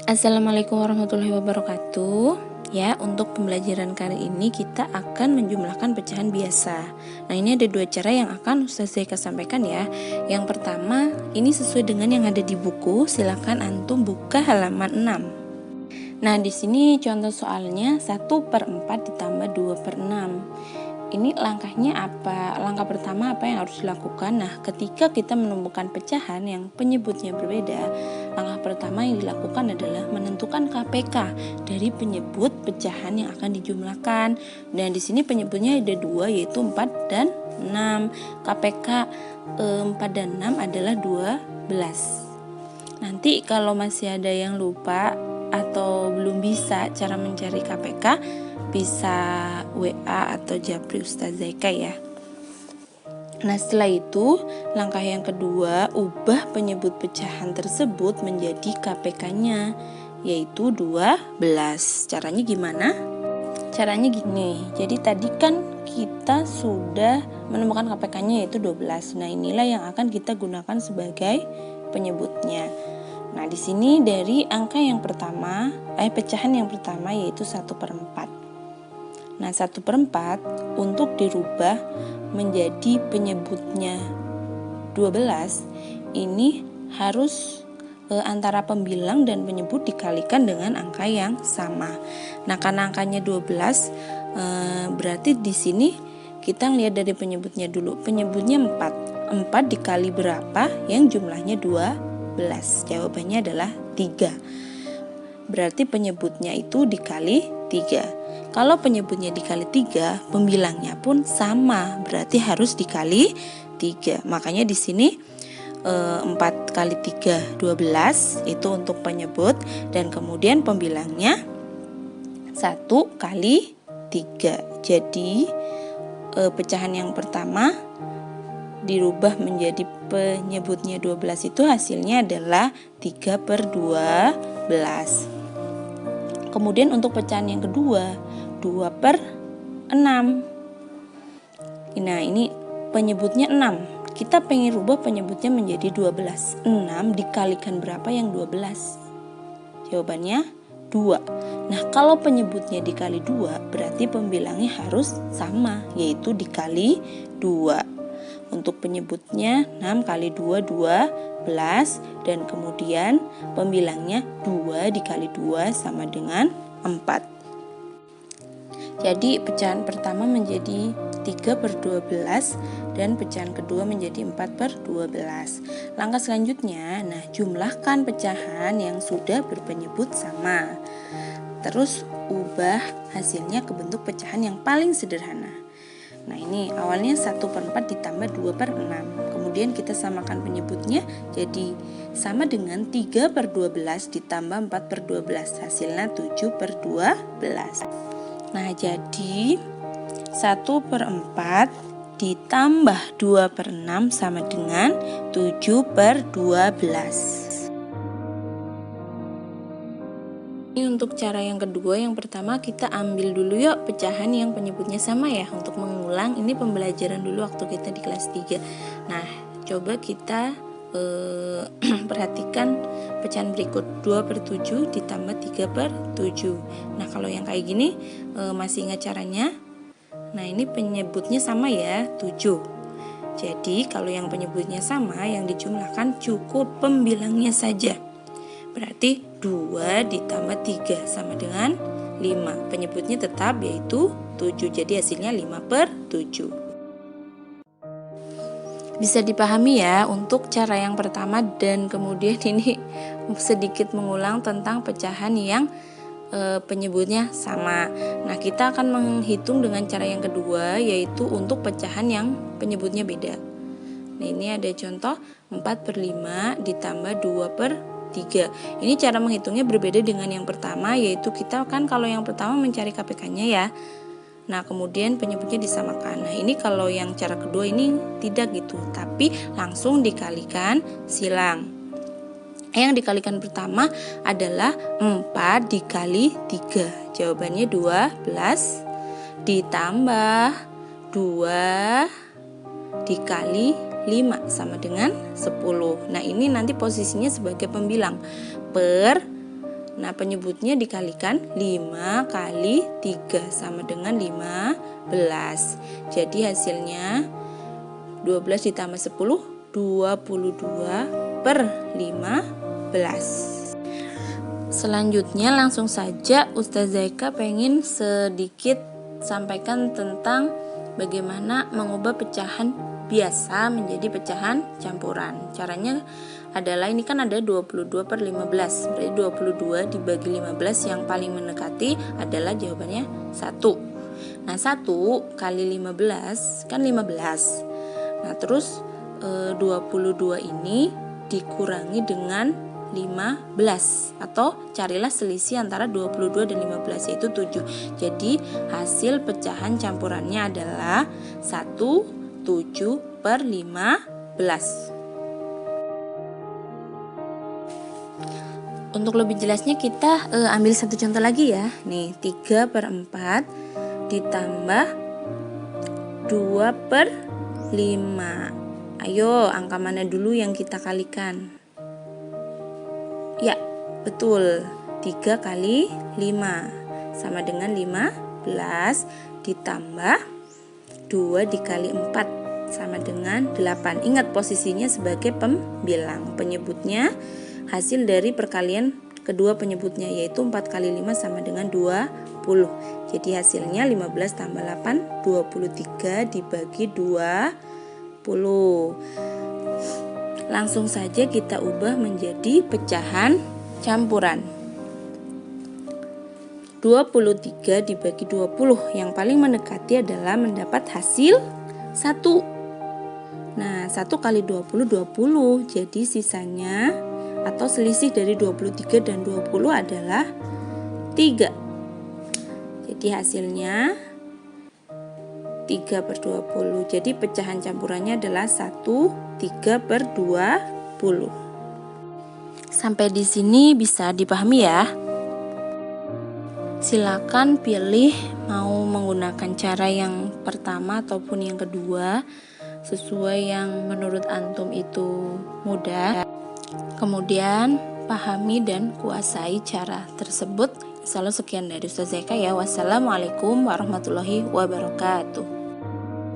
Assalamualaikum warahmatullahi wabarakatuh. Ya, untuk pembelajaran kali ini kita akan menjumlahkan pecahan biasa. Nah, ini ada dua cara yang akan Ustaz Zaika sampaikan ya. Yang pertama, ini sesuai dengan yang ada di buku. Silakan antum buka halaman 6. Nah, di sini contoh soalnya 1/4 ditambah 2/6. Ini langkahnya apa? Langkah pertama apa yang harus dilakukan? Nah, ketika kita menemukan pecahan yang penyebutnya berbeda, langkah pertama yang dilakukan adalah menentukan KPK dari penyebut pecahan yang akan dijumlahkan. Dan di sini penyebutnya ada dua, yaitu 4 dan 6. KPK 4 dan 6 adalah 12. Nanti kalau masih ada yang lupa atau belum bisa cara mencari KPK, bisa WA atau Japri Ustaz Zaika ya. Nah, setelah itu langkah yang kedua, ubah penyebut pecahan tersebut menjadi KPK-nya, yaitu 12. Caranya gimana? Caranya gini, jadi tadi kan kita sudah menemukan KPK-nya yaitu 12. Nah, inilah yang akan kita gunakan sebagai penyebutnya. Nah, di sini dari angka yang pertama, pecahan yang pertama yaitu 1/4. Nah, 1/4 untuk dirubah menjadi penyebutnya 12, ini harus antara pembilang dan penyebut dikalikan dengan angka yang sama. Nah, karena angkanya 12, berarti di sini kita lihat dari penyebutnya dulu. Penyebutnya 4. 4 dikali berapa yang jumlahnya 12? Jawabannya adalah 3. Berarti penyebutnya itu dikali 3. Kalau penyebutnya dikali 3, pembilangnya pun sama, berarti harus dikali 3. Makanya di sini 4 kali 3 12 itu untuk penyebut, dan kemudian pembilangnya 1 kali 3. Jadi pecahan yang pertama dirubah menjadi penyebutnya 12 itu hasilnya adalah 3/12. Kemudian untuk pecahan yang kedua 2/6. Nah, ini penyebutnya 6. Kita pengen rubah penyebutnya menjadi 12. 6 dikalikan berapa yang 12? Jawabannya 2. Nah, kalau penyebutnya dikali 2, berarti pembilangnya harus sama, yaitu dikali 2. Untuk penyebutnya 6 kali 2, 12. Dan kemudian pembilangnya 2 dikali 2 sama dengan 4. Jadi pecahan pertama menjadi 3/12 dan pecahan kedua menjadi 4/12. Langkah selanjutnya, jumlahkan pecahan yang sudah berpenyebut sama. Terus ubah hasilnya ke bentuk pecahan yang paling sederhana. Nah, ini awalnya 1/4 ditambah 2/6. Kemudian kita samakan penyebutnya jadi sama dengan 3/12 ditambah 4/12. Hasilnya 7/12. Nah, jadi 1/4 ditambah 2/6 sama dengan 7/12. Ini untuk cara yang kedua. Yang pertama kita ambil dulu yuk pecahan yang penyebutnya sama ya. Untuk mengulang ini pembelajaran dulu waktu kita di kelas 3. Nah, coba kita perhatikan pecahan berikut. 2/7 ditambah 3/7. Nah, kalau yang kayak gini masih ingat caranya? Nah, ini penyebutnya sama ya, 7. Jadi kalau yang penyebutnya sama, yang dijumlahkan cukup pembilangnya saja. Berarti 2 ditambah 3 sama dengan 5. Penyebutnya tetap yaitu 7. Jadi hasilnya 5/7. Bisa dipahami ya untuk cara yang pertama, dan kemudian ini sedikit mengulang tentang pecahan yang penyebutnya sama. Nah, kita akan menghitung dengan cara yang kedua, yaitu untuk pecahan yang penyebutnya beda. Nah, ini ada contoh 4/5 ditambah 2/3. Ini cara menghitungnya berbeda dengan yang pertama, yaitu kita kan kalau yang pertama mencari KPK-nya ya. Nah, kemudian penyebutnya disamakan. Nah, ini kalau yang cara kedua ini tidak gitu, tapi langsung dikalikan silang. Yang dikalikan pertama adalah 4 dikali 3. Jawabannya 12 ditambah 2 dikali 5 sama dengan 10. Nah, ini nanti posisinya sebagai pembilang per Nah, penyebutnya dikalikan 5 kali 3 sama dengan 15. Jadi hasilnya 12 ditambah 10, 22 per 15. Selanjutnya langsung saja Ustazah Eka pengen sedikit sampaikan tentang bagaimana mengubah pecahan biasa menjadi pecahan campuran. Caranya adalah ini kan ada 22 per 15, berarti 22 dibagi 15 yang paling mendekati adalah jawabannya 1. Nah, 1 kali 15 kan 15. Nah, terus 22 ini dikurangi dengan 15 atau carilah selisih antara 22 dan 15 yaitu 7. Jadi hasil pecahan campurannya adalah 7 per 15. Untuk lebih jelasnya kita ambil satu contoh lagi ya. Nih, 3 per 4 ditambah 2 per 5. Ayo, angka mana dulu yang kita kalikan? Ya, betul. 3 kali 5 sama dengan 15 ditambah 2 dikali 4 sama dengan 8. Ingat posisinya sebagai pembilang. Penyebutnya hasil dari perkalian kedua penyebutnya, yaitu 4 kali 5 sama dengan 20. Jadi hasilnya 15 tambah 8, 23 dibagi 20. Langsung saja kita ubah menjadi pecahan campuran. 23 dibagi 20, yang paling mendekati adalah mendapat hasil 1. Nah, 1 kali 20, 20. Jadi sisanya atau selisih dari 23 dan 20 adalah 3. Jadi hasilnya 3 per 20. Jadi pecahan campurannya adalah 3 per 20. Sampai di sini bisa dipahami ya. Silakan pilih mau menggunakan cara yang pertama ataupun yang kedua sesuai yang menurut antum itu mudah. Kemudian pahami dan kuasai cara tersebut. Salam sekian dari Ustazah Eka ya. Wassalamualaikum warahmatullahi wabarakatuh.